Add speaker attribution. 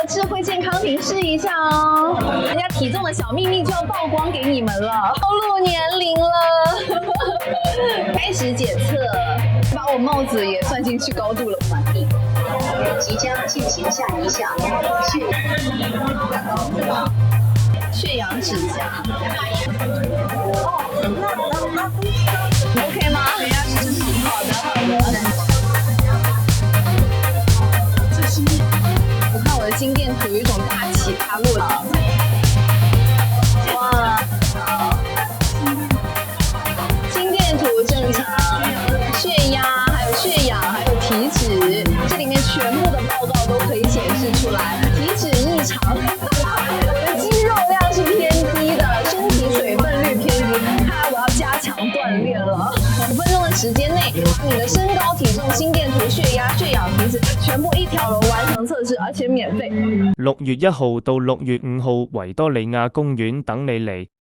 Speaker 1: 智慧健康瓶试一下哦，人家体重的小秘密就要曝光给你们了，暴露年龄了。开始检测，把我帽子也算进去高度了。
Speaker 2: 即将进行下一项
Speaker 1: 血氧指甲。OK 吗？好的好的。我看我的心电图有一种大起大落的。哇，心电图正常，血压还有血氧还有体脂，这里面全部的报告都可以显示出来。体脂异常，我的肌肉量是偏低的，身体水分率偏低，看来我要加强锻炼了。5分钟的时间内，把你的身高、体重、心電圖、血壓、血氧、體脂全部一條龍完成測試，而且免費。
Speaker 3: 6月1號到6月5號，維多利亞公園等你嚟。